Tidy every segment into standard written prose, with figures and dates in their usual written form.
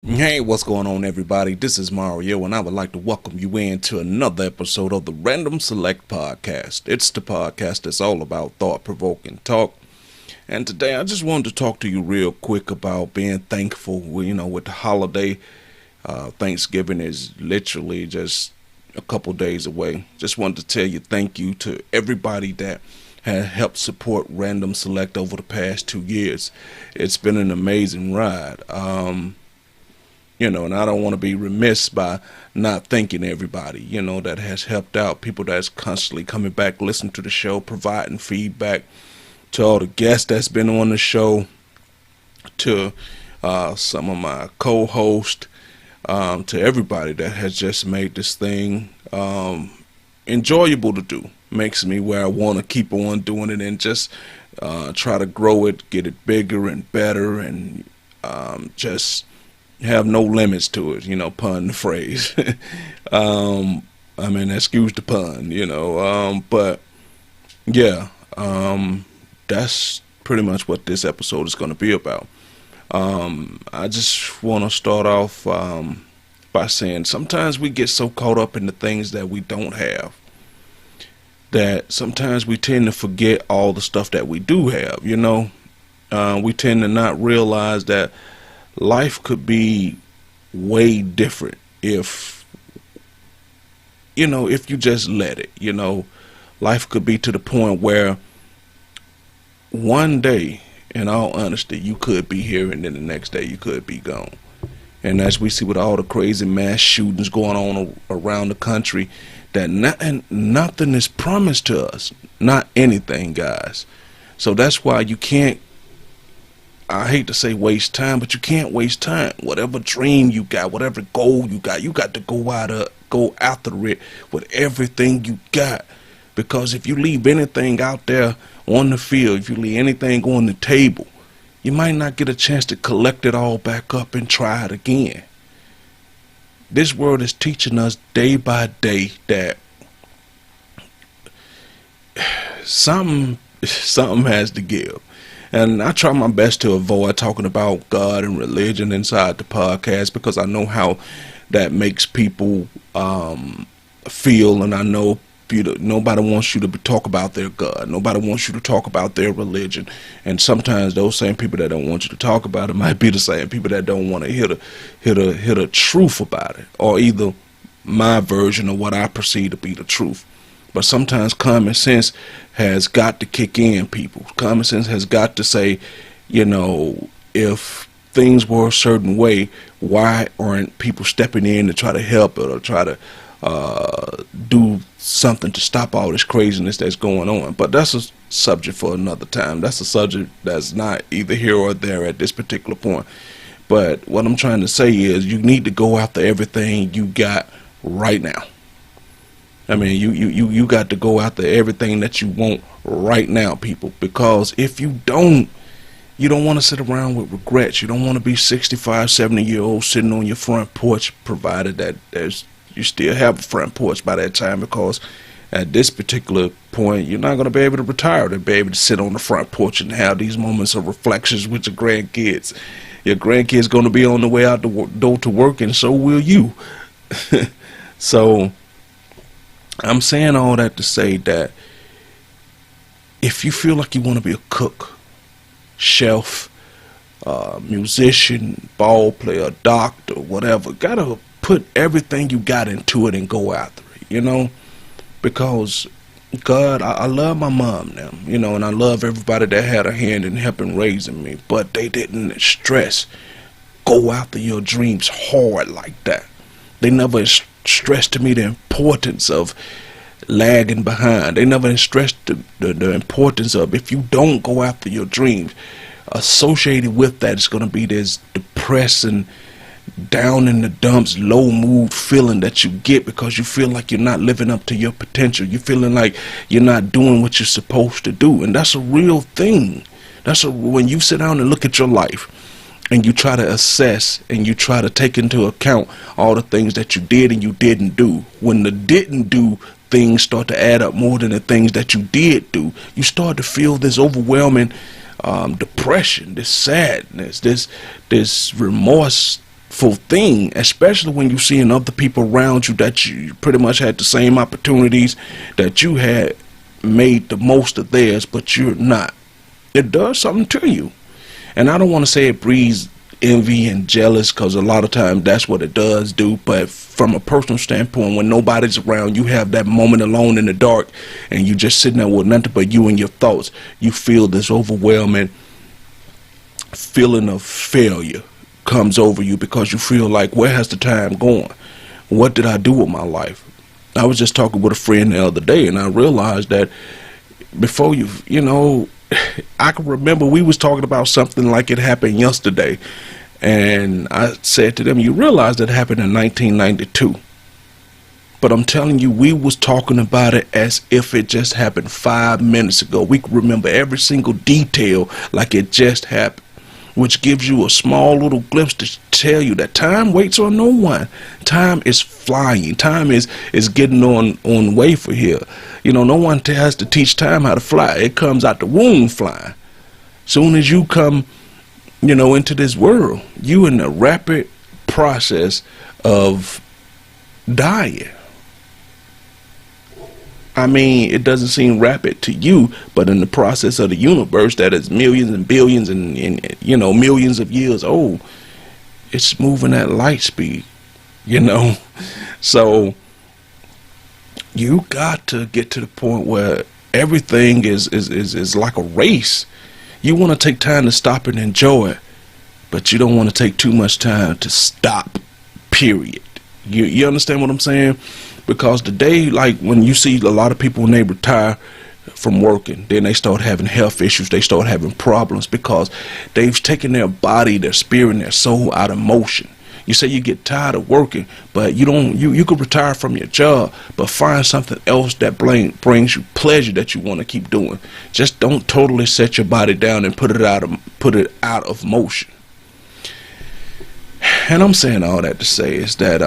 Hey, what's going on, everybody? This is Mario, and I would like to welcome you into another episode of the Random Select Podcast. It's the podcast that's all about thought provoking talk. And today, I just wanted to talk to you real quick about being thankful. With the holiday, Thanksgiving is literally just a couple days away. Just wanted to tell you thank you to everybody that has helped support Random Select over the past 2 years. It's been an amazing ride. And I don't want to be remiss by not thanking everybody, that has helped out, people that's constantly coming back, listening to the show, providing feedback, to all the guests that's been on the show, to some of my co-hosts, to everybody that has just made this thing enjoyable to do. Makes me where I want to keep on doing it and just try to grow it, get it bigger and better, and just have no limits to it, pun the phrase. Excuse the pun, but yeah, that's pretty much what this episode is going to be about. I just want to start off by saying sometimes we get so caught up in the things that we don't have that sometimes we tend to forget all the stuff that we do have, we tend to not realize that life could be way different if you just let it. Life could be to the point where one day, in all honesty, you could be here and then the next day you could be gone. And as we see with all the crazy mass shootings going on around the country, that nothing is promised to us. Not anything, guys. So that's why you can't, I hate to say waste time, but you can't waste time. Whatever dream you got, whatever goal you got to go after it with everything you got. Because if you leave anything out there on the field, if you leave anything on the table, you might not get a chance to collect it all back up and try it again. This world is teaching us day by day that something has to give. And I try my best to avoid talking about God and religion inside the podcast because I know how that makes people feel, and I know nobody wants you to talk about their God. Nobody wants you to talk about their religion. And sometimes those same people that don't want you to talk about it might be the same people that don't want to hear the truth about it, or either my version of what I perceive to be the truth. But sometimes common sense has got to kick in, people. Common sense has got to say, if things were a certain way, why aren't people stepping in to try to help it or try to do something to stop all this craziness that's going on? But that's a subject for another time. That's a subject that's not either here or there at this particular point. But what I'm trying to say is you need to go after everything you got right now. You got to go after everything that you want right now, people, because if you don't want to sit around with regrets. You don't want to be 65, 70-year-old sitting on your front porch, provided that you still have a front porch by that time, because at this particular point, you're not going to be able to retire to be able to sit on the front porch and have these moments of reflections with your grandkids. Your grandkids going to be on the way out the door to work, and so will you. So I'm saying all that to say that if you feel like you want to be a cook, chef, musician, ball player, doctor, whatever, gotta put everything you got into it and go after it, because God, I love my mom now, and I love everybody that had a hand in helping raising me, but they didn't go after your dreams hard like that. They never stressed to me the importance of lagging behind. They never stressed the importance of, if you don't go after your dreams, associated with that is going to be this depressing, down in the dumps, low mood feeling that you get because you feel like you're not living up to your potential. You're feeling like you're not doing what you're supposed to do, and that's a real thing. When you sit down and look at your life and you try to assess and you try to take into account all the things that you did and you didn't do. When the didn't do things start to add up more than the things that you did do, you start to feel this overwhelming depression, this sadness, this remorse thing, especially when you're seeing other people around you that you pretty much had the same opportunities that you had, made the most of theirs, but you're not. It does something to you. And I don't want to say it breeds envy and jealous, because a lot of times that's what it does do, but from a personal standpoint, when nobody's around, you have that moment alone in the dark and you just sitting there with nothing but you and your thoughts. You feel this overwhelming feeling of failure comes over you, because you feel like, where has the time gone? What did I do with my life? I was just talking with a friend the other day, and I realized that before you know, I can remember we was talking about something like it happened yesterday, and I said to them, you realize that happened in 1992. But I'm telling you, we was talking about it as if it just happened 5 minutes ago. We can remember every single detail like it just happened, which gives you a small little glimpse to tell you that time waits on no one. Time is flying. Time is getting on way for here. You know, no one has to teach time how to fly. It comes out the womb flying. Soon as you come, you know, into this world, you in the rapid process of dying. I mean, it doesn't seem rapid to you, but in the process of the universe that is millions and billions and you know, millions of years old, it's moving at light speed, you know. So you got to get to the point where everything is like a race. You want to take time to stop and enjoy it, but you don't want to take too much time to stop, period. You understand what I'm saying? Because today, like when you see a lot of people when they retire from working, then they start having health issues, they start having problems because they've taken their body, their spirit, and their soul out of motion. You say you get tired of working, but you could retire from your job, but find something else that brings you pleasure that you want to keep doing. Just don't totally set your body down and put it out of motion. And I'm saying all that to say is that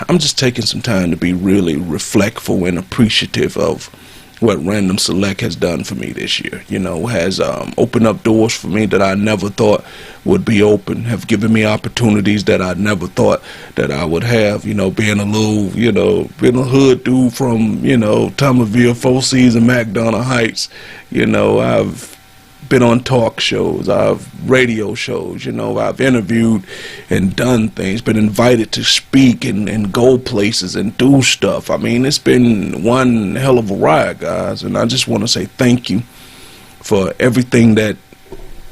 I'm just taking some time to be really reflectful and appreciative of what Random Select has done for me this year. You know, has opened up doors for me that I never thought would be open, have given me opportunities that I never thought that I would have. You know, being a little, you know, being a hood dude from, you know, Thomasville, Four Seasons, and McDonough Heights. You know, I've been on talk shows, I've radio shows, you know, I've interviewed and done things, been invited to speak and go places and do stuff. I mean, it's been one hell of a ride, guys, and I just want to say thank you for everything that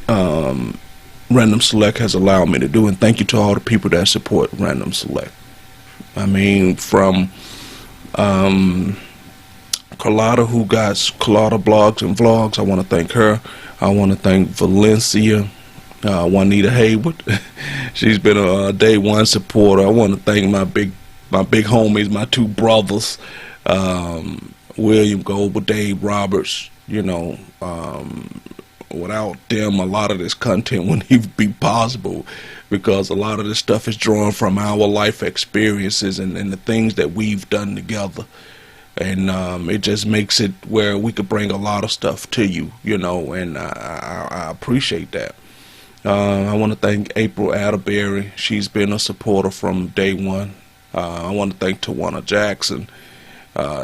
Random Select has allowed me to do, and thank you to all the people that support Random Select. I mean, from Carlotta, who got Carlotta Blogs and Vlogs, I want to thank her. I want to thank Valencia, Juanita Hayward. She's been a day one supporter. I want to thank my big homies, my two brothers, William Goble, Dave Roberts. You know, without them, a lot of this content wouldn't even be possible, because a lot of this stuff is drawn from our life experiences and the things that we've done together. And it just makes it where we could bring a lot of stuff to you, you know, and I appreciate that. I want to thank April Atterbury. She's been a supporter from day one. I want to thank Tawana Jackson.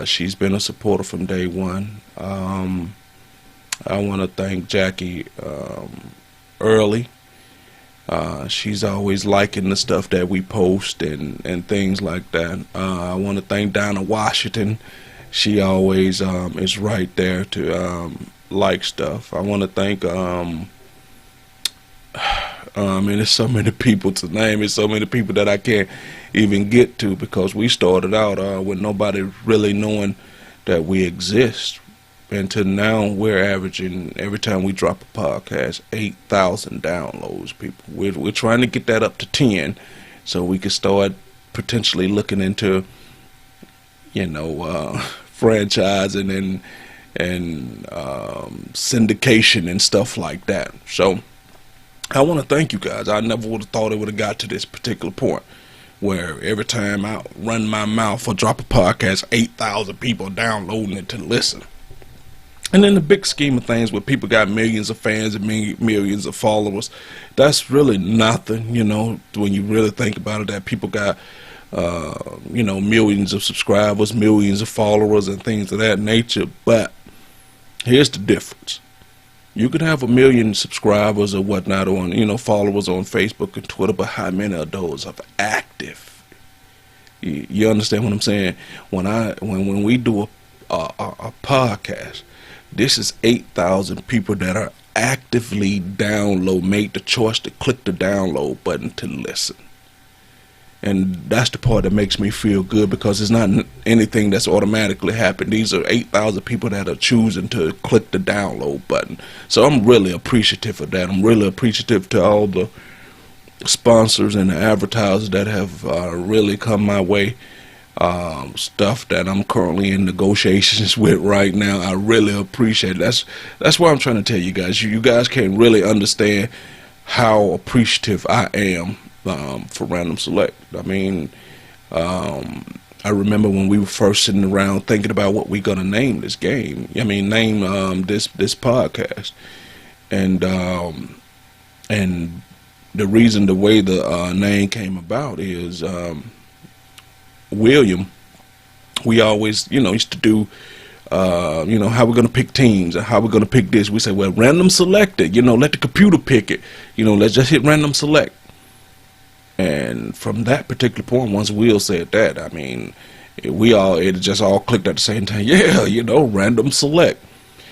She's been a supporter from day one. I want to thank Jackie Early. She's always liking the stuff that we post and things like that. I want to thank Donna Washington. She always is right there to like stuff. I want to thank and there's so many people to name. It's so many people that I can't even get to, because we started out with nobody really knowing that we exist. And to now, we're averaging, every time we drop a podcast, 8,000 downloads, people. We're trying to get that up to 10, so we can start potentially looking into, you know, franchising and syndication and stuff like that. So I want to thank you guys. I never would have thought it would have got to this particular point where every time I run my mouth or drop a podcast, 8,000 people downloading it to listen. And in the big scheme of things, where people got millions of fans and millions of followers, that's really nothing, when you really think about it, that people got, millions of subscribers, millions of followers, and things of that nature. But here's the difference. You could have 1 million subscribers or whatnot on, followers on Facebook and Twitter, but how many of those are active? You understand what I'm saying? When we do a podcast, this is 8,000 people that are actively made the choice to click the download button to listen. And that's the part that makes me feel good, because it's not anything that's automatically happened. These are 8,000 people that are choosing to click the download button. So I'm really appreciative of that. I'm really appreciative to all the sponsors and the advertisers that have really come my way. Stuff that I'm currently in negotiations with right now. I really appreciate it. That's why I'm trying to tell you guys. You guys can't really understand how appreciative I am for Random Select. I mean, I remember when we were first sitting around thinking about what we're gonna name this game. Name this podcast, and the reason, the way the name came about is William. We always, used to do, how we're going to pick teams and how we're going to pick this. We say, well, random select it, let the computer pick it. Let's just hit random select. And from that particular point, once Will said that, it just all clicked at the same time. Yeah, random select.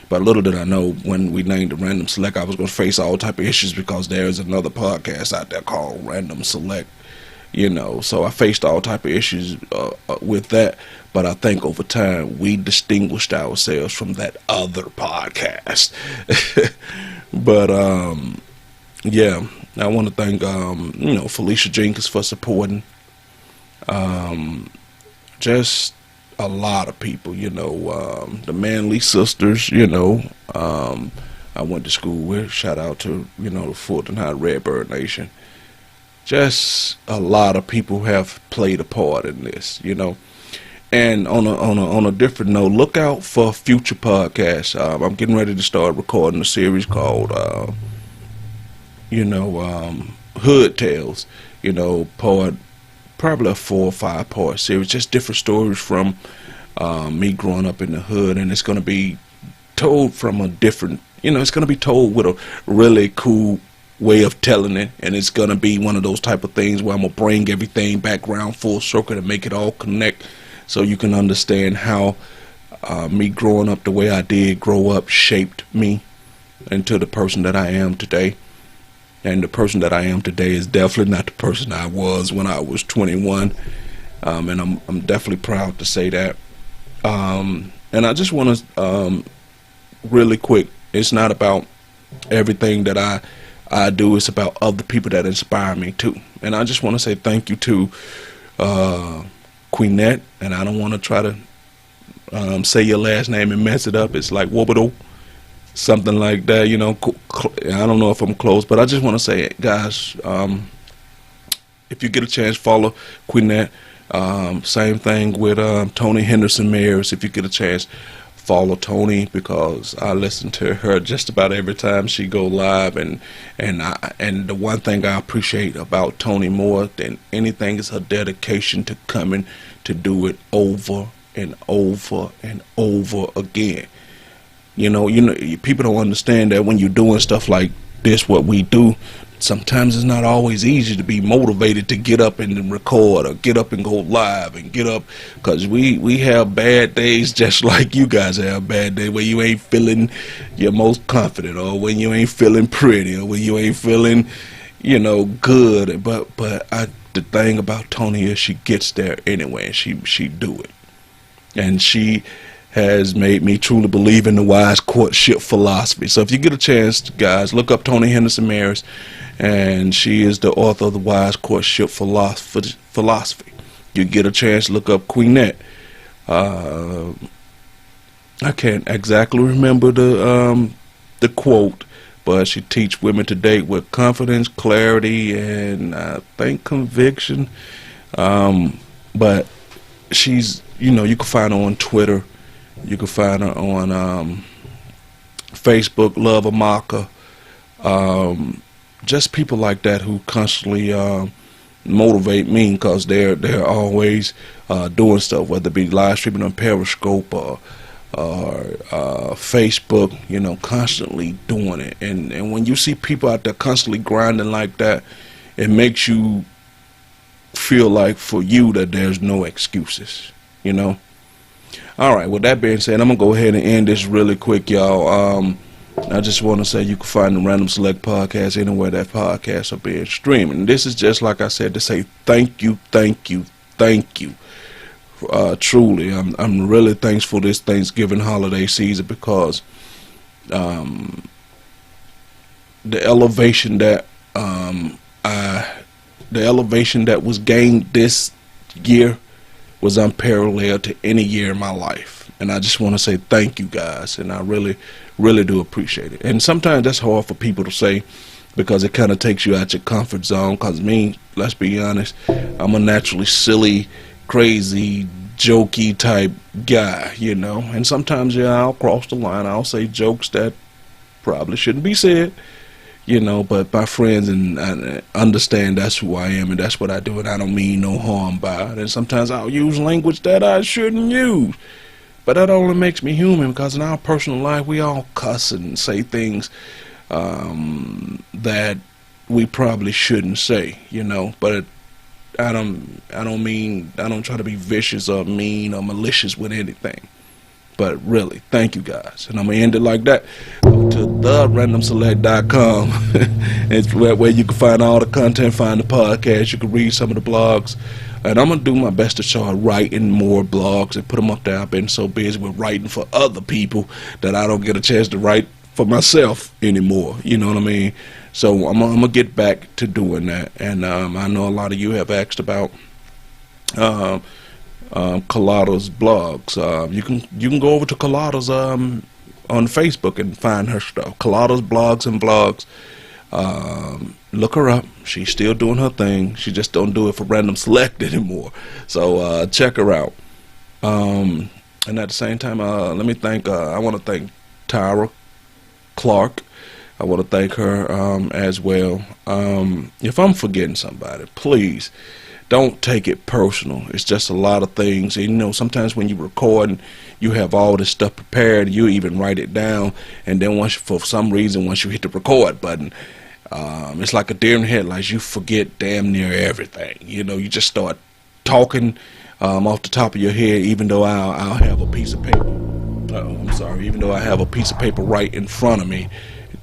But little did I know, when we named it Random Select, I was going to face all type of issues, because there's another podcast out there called Random Select. So I faced all type of issues with that, but I think over time we distinguished ourselves from that other podcast. But yeah, I want to thank Felicia Jenkins for supporting. Just a lot of people, the Manley sisters, I went to school with. Shout out to the Fulton High Redbird Nation. Just a lot of people have played a part in this, And on a different note, look out for future podcasts. I'm getting ready to start recording a series called, Hood Tales. Probably a 4 or 5 part series, just different stories from me growing up in the hood, and it's going to be told from a different, it's going to be told with a really cool way of telling it, and it's gonna be one of those type of things where I'm gonna bring everything back around full circle and make it all connect, so you can understand how me growing up the way I did grow up shaped me into the person that I am today. And the person that I am today is definitely not the person I was when I was 21, and I'm definitely proud to say that. And I just want to really quick, it's not about everything that I do, it's about other people that inspire me too. And I just want to say thank you to Queenette, and I don't want to try to say your last name and mess it up. It's like Wobodo, something like that, I don't know if I'm close, but I just want to say, guys, if you get a chance, follow Queenette. Same thing with Tony Henderson Mayers. If you get a chance, follow Tony, because I listen to her just about every time she go live, and the one thing I appreciate about Tony more than anything is her dedication to coming to do it over and over and over again. People don't understand that when you're doing stuff like this, what we do, sometimes it's not always easy to be motivated to get up and record or get up and go live and get up, because we have bad days just like you guys have bad days where you ain't feeling your most confident, or when you ain't feeling pretty, or when you ain't feeling good. But the thing about Tony is she gets there anyway, and she do it, and she has made me truly believe in the wise courtship philosophy. So if you get a chance, guys, look up Tony Henderson Mayers, and she is the author of the wise courtship philosophy. You get a chance, look up Queenette. I can't exactly remember the quote, but she teach women to date with confidence, clarity, and I think conviction. But she's, you can find her on Twitter. You can find her on Facebook, Love Amaka, just people like that who constantly motivate me, because they're always doing stuff, whether it be live streaming on Periscope or Facebook, you know, constantly doing it. And when you see people out there constantly grinding like that, it makes you feel like for you that there's no excuses, you know. All right, with that being said, I'm gonna go ahead and end this really quick, y'all. I just want to say you can find the Random Select podcast anywhere that podcasts are being streamed. And this is just like I said, to say thank you, thank you, thank you. Truly, I'm really thankful this Thanksgiving holiday season, because the elevation that was gained this year was unparalleled to any year in my life. And I just want to say thank you guys, and I really, really do appreciate it. And sometimes that's hard for people to say, because it kind of takes you out your comfort zone. Because me, let's be honest, I'm a naturally silly, crazy, jokey type guy, you know. And sometimes, yeah, I'll cross the line. I'll say jokes that probably shouldn't be said, you know. But my friends and understand that's who I am, and that's what I do, and I don't mean no harm by it. And sometimes I'll use language that I shouldn't use. But that only makes me human, because in our personal life, we all cuss and say things that we probably shouldn't say, you know. But I don't try to be vicious or mean or malicious with anything. But really, thank you guys. And I'm going to end it like that. Go to therandomselect.com. It's where you can find all the content, find the podcast. You can read some of the blogs. And I'm going to do my best to start writing more blogs and put them up there. I've been so busy with writing for other people that I don't get a chance to write for myself anymore. You know what I mean? So I'm going to get back to doing that. And I know a lot of you have asked about Kalada's blogs. You can go over to Kalada's on Facebook and find her stuff. Kalada's blogs and blogs. Look her up. She's still doing her thing. She just don't do it for Random Select anymore. So check her out. And at the same time, let me thank. I want to thank Tyra Clark. I want to thank her as well. If I'm forgetting somebody, please don't take it personal. It's just a lot of things. And, you know, sometimes when you record and you have all this stuff prepared, you even write it down, and then for some reason, once you hit the record button, it's like a deer in the headlights. You forget damn near everything. You know, you just start talking off the top of your head, even though I'll have a piece of paper. I'm sorry. Even though I have a piece of paper right in front of me,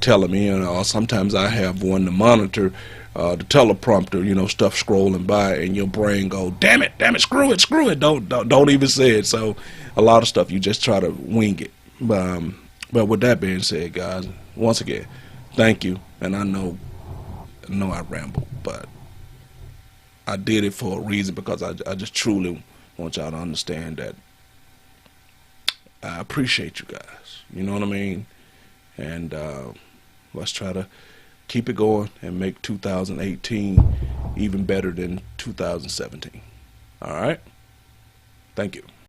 telling me, you know, sometimes I have one to monitor the teleprompter, you know, stuff scrolling by, and your brain go, damn it, screw it, don't even say it. So a lot of stuff you just try to wing it. But with that being said, guys, once again, thank you. And I know I ramble, but I did it for a reason, because I just truly want y'all to understand that I appreciate you guys. You know what I mean? And let's try to keep it going and make 2018 even better than 2017. All right? Thank you.